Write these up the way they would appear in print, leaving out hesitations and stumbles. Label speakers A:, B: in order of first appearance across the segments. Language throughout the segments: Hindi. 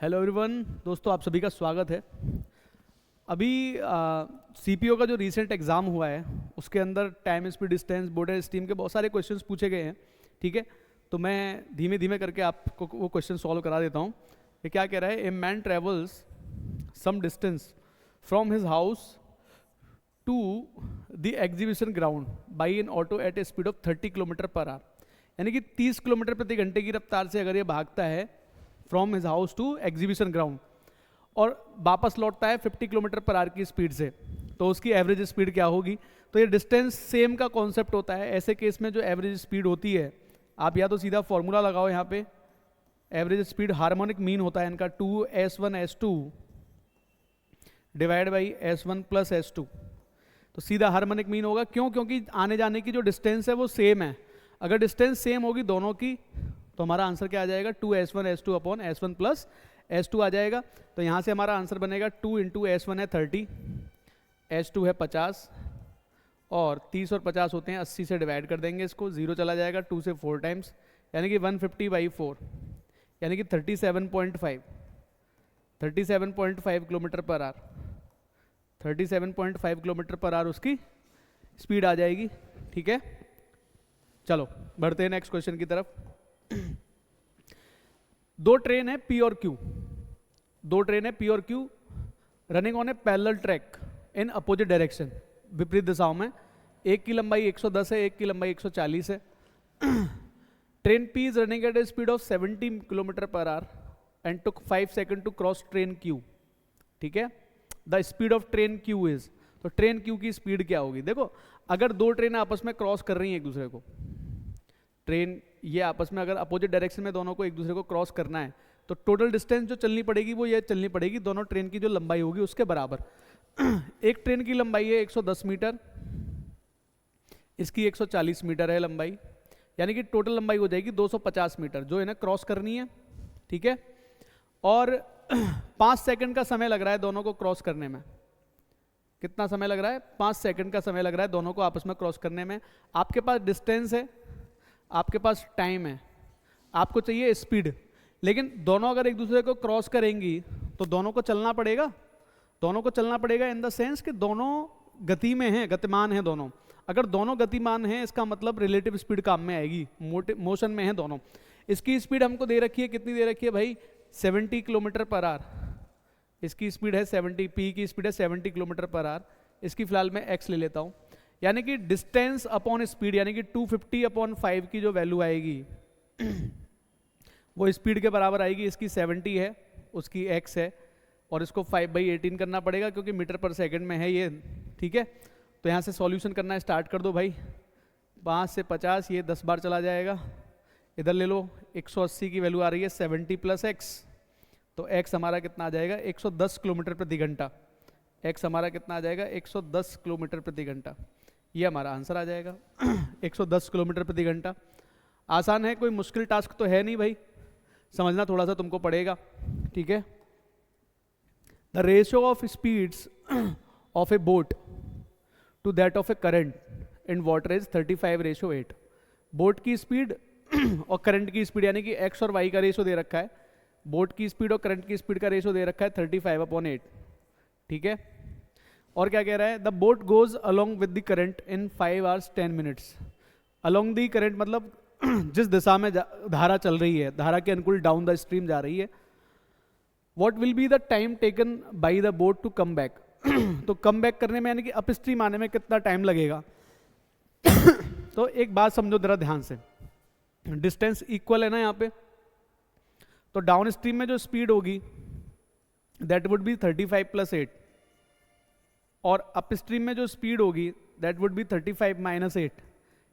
A: हेलो एवरीवन, दोस्तों आप सभी का स्वागत है। अभी सीपीओ का जो रीसेंट एग्ज़ाम हुआ है उसके अंदर time speed distance border steam के बहुत सारे क्वेश्चंस पूछे गए हैं। ठीक है, तो मैं धीमे धीमे करके आपको वो क्वेश्चन सॉल्व करा देता हूँ। ये क्या कह रहा है, a man travels some distance from his house to the exhibition ground by an auto at a speed of 30 kilometre per hour, यानी कि 30 किलोमीटर प्रति घंटे की रफ्तार से अगर ये भागता है from his house to exhibition ground और वापस लौटता है 50 किलोमीटर पर आवर की स्पीड से, तो उसकी एवरेज स्पीड क्या होगी। तो ये डिस्टेंस सेम का कॉन्सेप्ट होता है। ऐसे केस में जो एवरेज स्पीड होती है, आप या तो सीधा फॉर्मूला लगाओ यहाँ पे, एवरेज स्पीड हार्मोनिक मीन होता है इनका 2s1s2 divide by s1 plus s2, तो सीधा हार्मोनिक मीन होगा। क्यों? क्योंकि आने जाने की जो डिस्टेंस है वो सेम है। अगर डिस्टेंस सेम होगी दोनों की तो हमारा आंसर क्या आ जाएगा, 2s1s2 upon s1 plus s2 आ जाएगा। तो यहाँ से हमारा आंसर बनेगा 2 इंटू s1 है 30, s2 है 50 और 30 और 50 होते हैं 80 से डिवाइड कर देंगे इसको, 0 चला जाएगा 2 से 4 टाइम्स, यानी कि 150/4 यानी कि 37.5 kilometre per our, 37.5 kilometre per our उसकी स्पीड आ जाएगी। ठीक है, चलो बढ़ते हैं नेक्स्ट क्वेश्चन की तरफ। दो ट्रेन है P और Q, दो ट्रेन है P और Q running on A parallel track in opposite direction, विपरीत दिशाओं में। एक की लंबाई 110 है, एक की लंबाई 140 है। Train P is running at a speed of 70 kilometre per hour and took 5 second to cross train Q। ठीक है, the speed of train Q is, तो ट्रेन Q की स्पीड क्या होगी। देखो, अगर दो ट्रेन आपस में क्रॉस कर रही हैं एक दूसरे को, ट्रेन ये आपस में अगर अपोजिट डायरेक्शन में दोनों को एक दूसरे को क्रॉस करना है, तो टोटल डिस्टेंस जो चलनी पड़ेगी वो ये चलनी पड़ेगी दोनों ट्रेन की जो लंबाई होगी उसके बराबर। एक ट्रेन की लंबाई है 110 मीटर, इसकी 140 मीटर है लंबाई, यानी कि टोटल लंबाई हो जाएगी 250 मीटर जो इन्हें क्रॉस करनी है। ठीक है, और 5 सेकंड का समय लग रहा है दोनों को क्रॉस करने में। कितना समय लग रहा है? 5 सेकंड का समय लग रहा है दोनों को आपस में क्रॉस करने में। आपके पास डिस्टेंस है, आपके पास टाइम है, आपको चाहिए स्पीड, लेकिन दोनों अगर एक दूसरे को क्रॉस करेंगी तो दोनों को चलना पड़ेगा, दोनों को चलना पड़ेगा इन द सेंस कि दोनों गति में हैं, गतिमान हैं दोनों। अगर दोनों गतिमान हैं इसका मतलब रिलेटिव स्पीड काम में आएगी, मोशन में है दोनों। इसकी स्पीड हमको दे रखी है, कितनी दे रखी है भाई, 70 किलोमीटर पर आवर। इसकी स्पीड है 70, P की स्पीड है 70 किलोमीटर पर आवर। इसकी फिलहाल मैं x ले लेता हूँ, यानी कि डिस्टेंस अपॉन स्पीड, यानी कि 250/5 की जो वैल्यू आएगी वो स्पीड के बराबर आएगी। इसकी 70 है, उसकी x है, और इसको 5/18 करना पड़ेगा क्योंकि मीटर पर सेकंड में है ये। ठीक है, तो यहाँ से सॉल्यूशन करना स्टार्ट कर दो भाई। 5 से 50 ये 10 बार चला जाएगा, इधर ले लो 180 की वैल्यू आ रही है 70 प्लस x, तो x हमारा कितना आ जाएगा 110 किलोमीटर प्रति घंटा। x हमारा कितना आ जाएगा 110 किलोमीटर प्रति घंटा, ये हमारा आंसर आ जाएगा 110 किलोमीटर प्रति घंटा। आसान है, कोई मुश्किल टास्क तो है नहीं भाई, समझना थोड़ा सा तुमको पड़ेगा। ठीक है, the ratio of speeds of a boat to that of a current in water is 35:8। Boat की स्पीड और करंट की स्पीड, यानी कि x और y का रेशियो दे रखा है, बोट की स्पीड और करंट की स्पीड का रेशियो दे रखा है 35/8। ठीक है, और क्या कह रहा है, the boat goes along with the current in 5 hours 10 minutes। Along the current मतलब जिस दिशा में धारा चल रही है, धारा के अनुकूल डाउन द स्ट्रीम जा रही है। What will be the time taken by the boat to come back. तो कम बैक करने में, यानी कि अप स्ट्रीम आने में कितना टाइम लगेगा। तो एक बात समझो जरा ध्यान से, डिस्टेंस इक्वल है ना यहाँ पे, तो डाउन स्ट्रीम में जो स्पीड होगी दैट वुड बी 35 + 8, और अप स्ट्रीम में जो स्पीड होगी दैट वुड बी 35 - 8,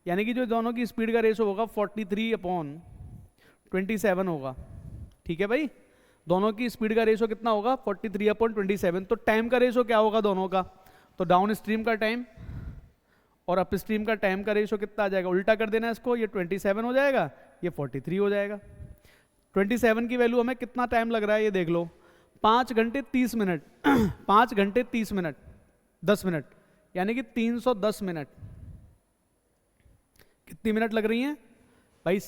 A: यानी कि जो दोनों की स्पीड का रेशो होगा 43/27 होगा। ठीक है भाई, दोनों की स्पीड का रेशो कितना होगा 43/27। तो टाइम का रेशो क्या होगा दोनों का, तो डाउन स्ट्रीम का टाइम और अप स्ट्रीम का टाइम का रेशो कितना आ जाएगा, उल्टा कर देना इसको, ये 27 हो जाएगा, ये 43 हो जाएगा। 27 की वैल्यू हमें कितना टाइम लग रहा है ये देख लो, 5 घंटे 30 मिनट 5 घंटे 30 मिनट 10 मिनट, यानी कि 310 मिनट। कितनी मिनट लग रही हैं भाई,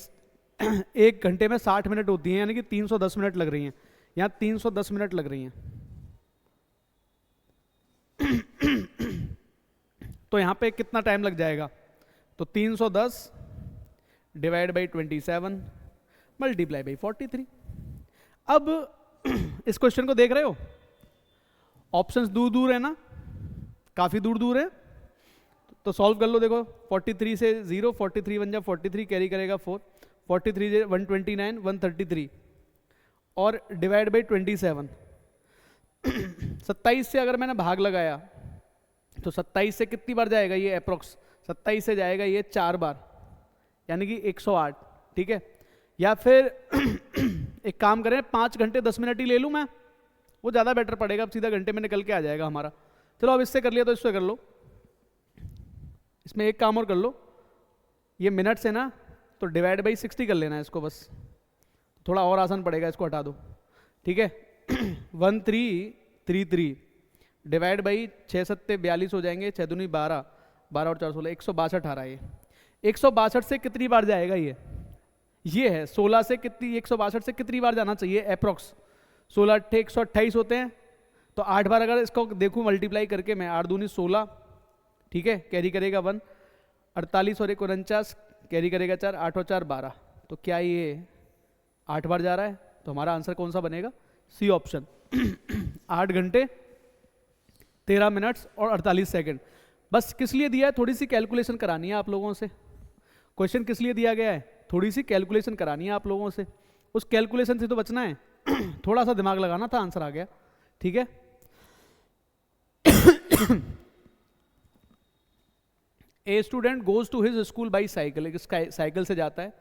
A: 1 घंटे में 60 मिनट होती हैं, यानी कि 310 मिनट लग रही हैं। यहाँ 310 मिनट लग रही हैं। तो यहाँ पे कितना टाइम लग जाएगा? तो 310 डिवाइड बाई 27 मल्टीप्लाई बाई 43। अब इस क्वेश्चन को देख रहे हो, ऑप्शंस दूर दूर है ना, काफी दूर दूर है, तो सॉल्व कर लो। देखो 43 से 0, 43 बन जा 43, कैरी करेगा 4, 43 से 129, 133 और डिवाइड बाई 27। 27 से अगर मैंने भाग लगाया तो 27 से कितनी बार जाएगा ये अप्रोक्स? 27 से जाएगा ये 4 बार, यानी कि 108। ठीक है, या फिर एक काम करें, 5 घंटे 10 मिनट ही ले लूँ मैं, वो ज़्यादा बेटर पड़ेगा, अब सीधा घंटे में निकल के आ जाएगा हमारा। चलो अब इससे कर लिया तो इससे कर लो, इसमें एक काम और कर लो, ये मिनट से ना तो डिवाइड बाई 60 कर लेना है इसको, बस थोड़ा और आसान पड़ेगा, इसको हटा दो। ठीक है 1333 डिवाइड बाई 6 सत्ते 42 हो जाएंगे, 6 दूनी 12, 12 और 4 16, 162 आ रहा है ये। 162 से कितनी बार जाएगा ये है 16 से कितनी, 162 से कितनी बार जाना चाहिए अप्रोक्स? 16 अट्ठे 128 होते हैं, तो 8 बार अगर इसको देखूं मल्टीप्लाई करके मैं, 8 दूनी 16, ठीक है, कैरी करेगा 1, 48 और 1 49, कैरी करेगा 4, 8 और 4 12, तो क्या ये 8 बार जा रहा है? तो हमारा आंसर कौन सा बनेगा? C option. 8 घंटे 13 मिनट्स और 48 सेकंड। बस किस लिए दिया है? थोड़ी सी कैलकुलेशन करानी है आप लोगों से। क्वेश्चन किस लिए दिया गया है? थोड़ी सी कैलकुलेशन करानी है आप लोगों से, उस कैलकुलेशन से तो बचना है। थोड़ा सा दिमाग लगाना था, आंसर आ गया। ठीक है a student goes to his school by cycle, cycle से जाता है।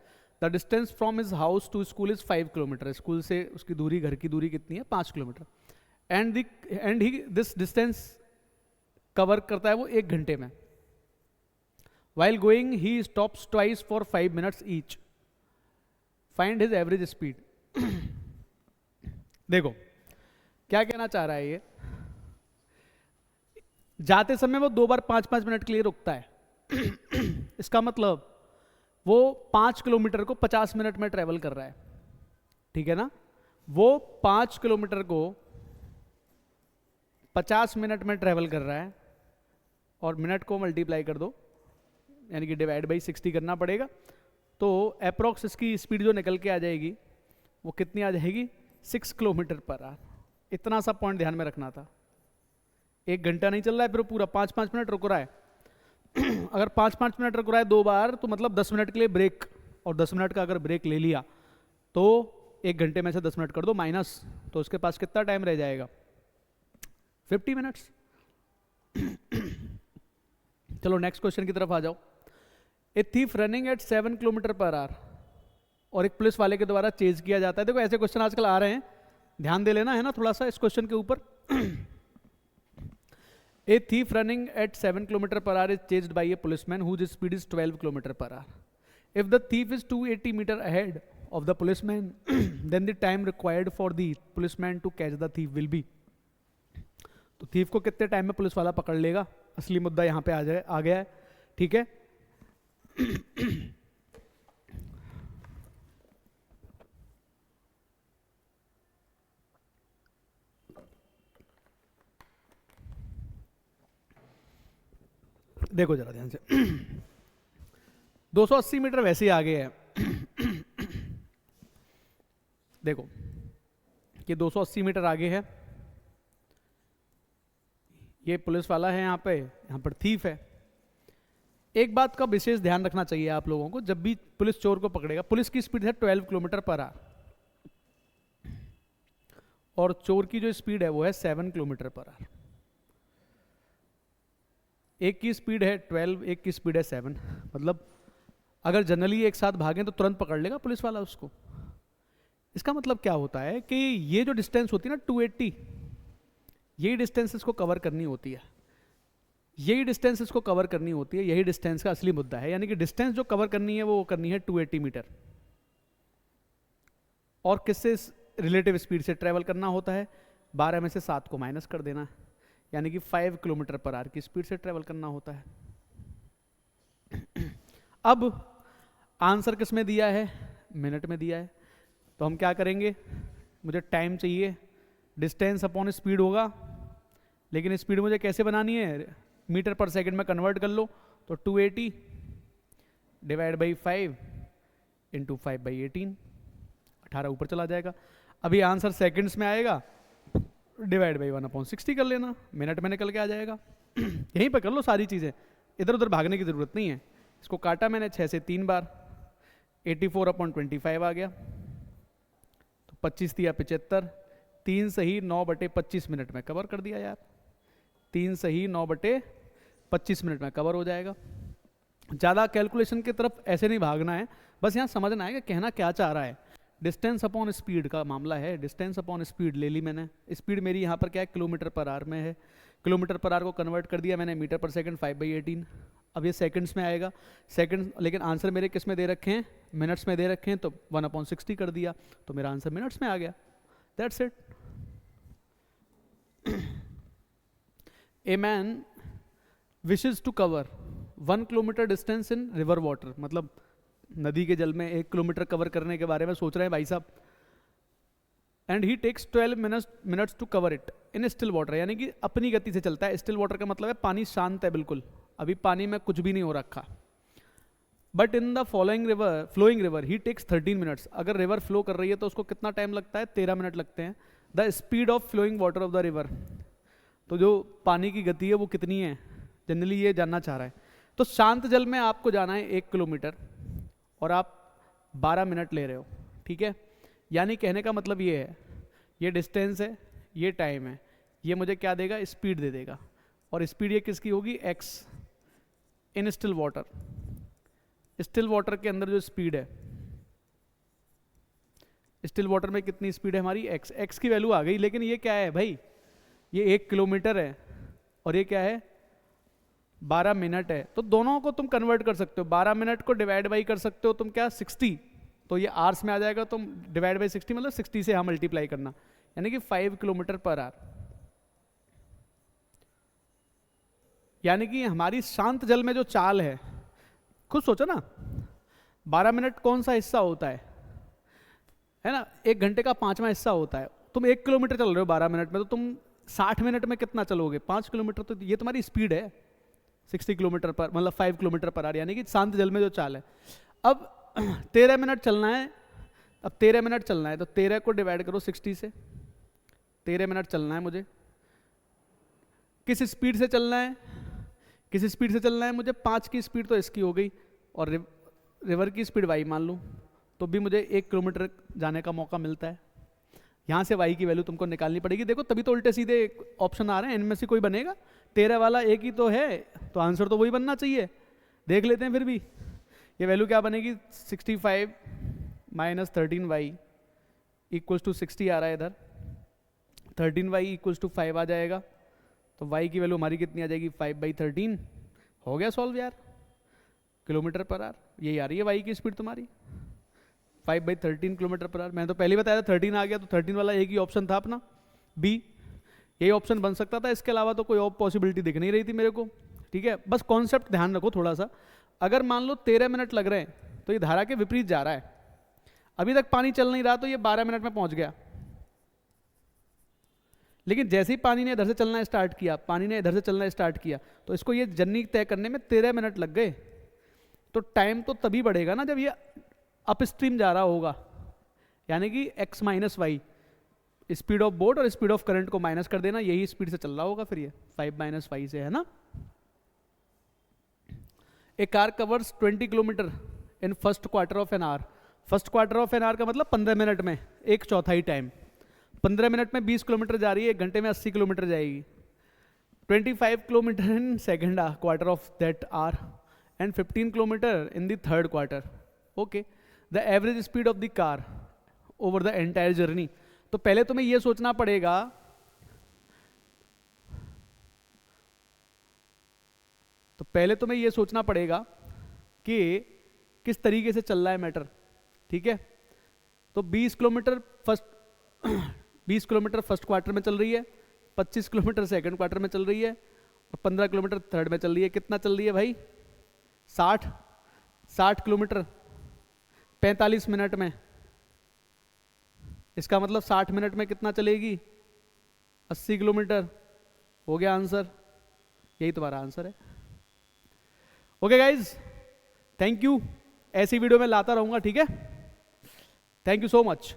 A: The distance from his house to school is 5 kilometre, school से उसकी दूरी, घर की दूरी कितनी है? 5 kilometre. And he this distance cover करता है वो 1 घंटे में। While going he stops twice for 5 minutes each, find his average speed. देखो क्या कहना चाह रहा है ये, जाते समय वो 2 बार 5-5 मिनट के लिए रुकता है। इसका मतलब वो 5 किलोमीटर को 50 मिनट में ट्रेवल कर रहा है। ठीक है ना, वो 5 किलोमीटर को 50 मिनट में ट्रेवल कर रहा है, और मिनट को मल्टीप्लाई कर दो, यानी कि डिवाइड बाई 60 करना पड़ेगा। तो अप्रोक्स इसकी स्पीड जो निकल के आ जाएगी वो कितनी आ जाएगी? 6 किलोमीटर पर आवर। इतना सा पॉइंट ध्यान में रखना था। 1 घंटा नहीं चल रहा है, फिर पूरा 5-5 मिनट रुक रहा है। अगर 5-5 मिनट रुक रहा है 2 बार, तो मतलब 10 मिनट के लिए ब्रेक, और 10 मिनट का अगर ब्रेक ले लिया तो 1 घंटे में से 10 मिनट कर दो माइनस, तो उसके पास कितना टाइम रह जाएगा? 50 मिनट्स। चलो नेक्स्ट क्वेश्चन की तरफ आ जाओ। ए thief running at 7 kilometre per our, और एक पुलिस वाले के द्वारा चेज किया जाता है। देखो ऐसे क्वेश्चन आजकल आ रहे हैं, ध्यान दे लेना है ना थोड़ा सा इस क्वेश्चन के ऊपर। A thief running at 7 kilometre per hour is chased by a policeman whose speed is 12 kilometre per hour. If the thief is 280 metre ahead of the policeman, then the time required for the policeman to catch the thief will be. तो थीफ को कितने टाइम में पुलिस वाला पकड़ लेगा? असली मुद्दा यहाँ पे आ गया है। ठीक है देखो जरा ध्यान से। 280 मीटर वैसे ही आगे है। देखो ये 280 मीटर आगे है, ये पुलिस वाला है, यहाँ पर थीफ है। एक बात का विशेष ध्यान रखना चाहिए आप लोगों को, जब भी पुलिस चोर को पकड़ेगा, पुलिस की स्पीड है 12 किलोमीटर पर आवर, और चोर की जो स्पीड है वो है 7 किलोमीटर पर आवर। एक की स्पीड है 12, एक की स्पीड है 7। मतलब अगर जनरली एक साथ भागें तो तुरंत पकड़ लेगा पुलिस वाला उसको। इसका मतलब क्या होता है कि ये जो डिस्टेंस होती है ना 280, यही डिस्टेंस इसको कवर करनी होती है, यही डिस्टेंस इसको कवर करनी होती है, यही डिस्टेंस का असली मुद्दा है। यानी कि डिस्टेंस जो कवर करनी है वो करनी है 280 मीटर, और किससे रिलेटिव स्पीड से ट्रेवल करना होता है? 12 में से 7 को माइनस कर देना, यानी कि 5 किलोमीटर पर आवर की स्पीड से ट्रेवल करना होता है। अब आंसर किस में दिया है? मिनट में दिया है। तो हम क्या करेंगे? मुझे टाइम चाहिए, डिस्टेंस अपॉन स्पीड होगा, लेकिन स्पीड मुझे कैसे बनानी है, मीटर पर सेकंड में कन्वर्ट कर लो, तो 280 डिवाइड बाई 5 इंटू 5/18, 18 ऊपर चला जाएगा। अभी आंसर सेकंड्स में आएगा, डिवाइड बाई 1/60 कर लेना, मिनट में निकल के आ जाएगा। यहीं पर कर लो सारी चीज़ें, इधर उधर भागने की ज़रूरत नहीं है। इसको काटा मैंने 6 से 3 बार, 84/25 आ गया, तो 25 दिया 75, 3 सही 9/25 मिनट में कवर कर दिया यार, 3 सही 9/25 मिनट में कवर हो जाएगा। ज़्यादा कैलकुलेशन की तरफ ऐसे नहीं भागना है, बस यहाँ समझना है कि कहना क्या चाह रहा है। डिस्टेंस अपॉन स्पीड का मामला है, डिस्टेंस अपॉन स्पीड ले ली मैंने, स्पीड मेरी यहाँ पर क्या है, किलोमीटर पर आवर में है, किलोमीटर पर आवर को कन्वर्ट कर दिया मैंने मीटर पर सेकंड 5/18। अब ये सेकंड्स में आएगा, सेकंड, लेकिन आंसर मेरे किस में दे रखे हैं, मिनट्स में दे रखे हैं, तो 1/60 कर दिया, तो मेरा आंसर मिनट्स में आ गया। That's it. A man wishes to cover 1 kilometre distance in river water, मतलब नदी के जल में 1 किलोमीटर कवर करने के बारे में सोच रहे हैं भाई साहब। And he takes 12 minutes to cover it in still water, यानी कि अपनी गति से चलता है। स्टिल वाटर का मतलब है पानी शांत है बिल्कुल, अभी पानी में कुछ भी नहीं हो रखा। But in the flowing river he takes 13 minutes, अगर रिवर फ्लो कर रही है तो उसको कितना टाइम लगता है, 13 मिनट लगते हैं। The speed of flowing water of the river, तो जो पानी की गति है वो कितनी है, जनरली ये जानना चाह रहा है। तो शांत जल में आपको जाना है 1 किलोमीटर और आप 12 मिनट ले रहे हो, ठीक है। यानी कहने का मतलब ये है, ये डिस्टेंस है, ये टाइम है, ये मुझे क्या देगा, स्पीड दे देगा। और स्पीड ये किसकी होगी, x इन स्टिल वाटर। स्टिल वाटर के अंदर जो स्पीड है, स्टिल वाटर में कितनी स्पीड है हमारी, x की वैल्यू आ गई। लेकिन ये क्या है भाई, ये 1 किलोमीटर है और ये क्या है 12 मिनट है, तो दोनों को तुम कन्वर्ट कर सकते हो। 12 मिनट को डिवाइड बाई कर सकते हो तुम क्या, 60, तो ये आवर्स में आ जाएगा, तुम डिवाइड बाई 60 मतलब 60 से यहाँ मल्टीप्लाई करना, यानी कि 5 किलोमीटर पर आवर। यानी कि हमारी शांत जल में जो चाल है, खुद सोचो ना, 12 मिनट कौन सा हिस्सा होता है ना, 1 घंटे का 5वां हिस्सा होता है। तुम 1 किलोमीटर चल रहे हो 12 मिनट में, तो तुम 60 मिनट में कितना चलोगे, 5 किलोमीटर। तो ये तुम्हारी स्पीड है 60 किलोमीटर पर, मतलब 5 किलोमीटर पर आवर, यानी कि शांत जल में जो चाल है। अब 13 मिनट चलना है, अब 13 मिनट चलना है, तो 13 को डिवाइड करो 60 से, 13 मिनट चलना है मुझे। किस स्पीड से चलना है, किस स्पीड से चलना है मुझे, 5 की स्पीड तो इसकी हो गई, और रिवर की स्पीड y मान लूँ, तो भी मुझे 1 किलोमीटर जाने का मौका मिलता है। यहाँ से y की वैल्यू तुमको निकालनी पड़ेगी। देखो तभी तो उल्टे सीधे ऑप्शन आ रहे हैं, इनमें से कोई बनेगा, 13 वाला एक ही तो है, तो आंसर तो वही बनना चाहिए। देख लेते हैं फिर भी, ये वैल्यू क्या बनेगी, 65 - 13y इक्वल्स टू 60 आ रहा है इधर, 13y इक्वल्स टू 5 आ जाएगा, तो y की वैल्यू हमारी कितनी आ जाएगी, 5/13। हो गया सॉल्व यार, किलोमीटर पर आवर, यही आ रही है y की स्पीड तुम्हारी, 5/13 किलोमीटर पर आवर। मैंने तो पहले बताया था 13 आ गया, तो 13 वाला एक ही ऑप्शन था अपना, बी, यही ऑप्शन बन सकता था, इसके अलावा तो कोई और पॉसिबिलिटी दिख नहीं रही थी मेरे को, ठीक है। बस कॉन्सेप्ट ध्यान रखो थोड़ा सा, अगर मान लो 13 मिनट लग रहे हैं तो ये धारा के विपरीत जा रहा है, अभी तक पानी चल नहीं रहा, तो ये 12 मिनट में पहुंच गया। लेकिन जैसे ही पानी ने इधर से चलना स्टार्ट किया, पानी ने इधर से चलना स्टार्ट किया, तो इसको ये जर्नी तय करने में 13 मिनट लग गए। तो टाइम तो तभी बढ़ेगा ना जब ये अप स्ट्रीम जा रहा होगा, यानी कि x - y, speed of boat और स्पीड ऑफ करंट को माइनस कर देना, यही स्पीड से चल रहा होगा फिर ये 5 - y से, है ना। A car covers 20 kilometre in first quarter of an hour. First quarter of an hour का मतलब 15 मिनट में 1/4 टाइम, 15 मिनट में 20 किलोमीटर जा रही है, 1 घंटे में 80 किलोमीटर जाएगी। 25 kilometre in second quarter of that our and 15 kilometre in the third quarter. Okay, the average speed of the car over the entire journey. तो पहले तुम्हें यह सोचना पड़ेगा, कि किस तरीके से चल रहा है मैटर, ठीक है। तो 20 किलोमीटर फर्स्ट क्वार्टर में चल रही है, 25 किलोमीटर सेकंड क्वार्टर में चल रही है, और 15 किलोमीटर थर्ड में चल रही है। कितना चल रही है भाई, 60 किलोमीटर 45 मिनट में, इसका मतलब 60 मिनट में कितना चलेगी? 80 किलोमीटर। हो गया आंसर, यही तुम्हारा आंसर है। Okay guys, thank you. ऐसी वीडियो मैं लाता रहूंगा, ठीक है? Thank you so much.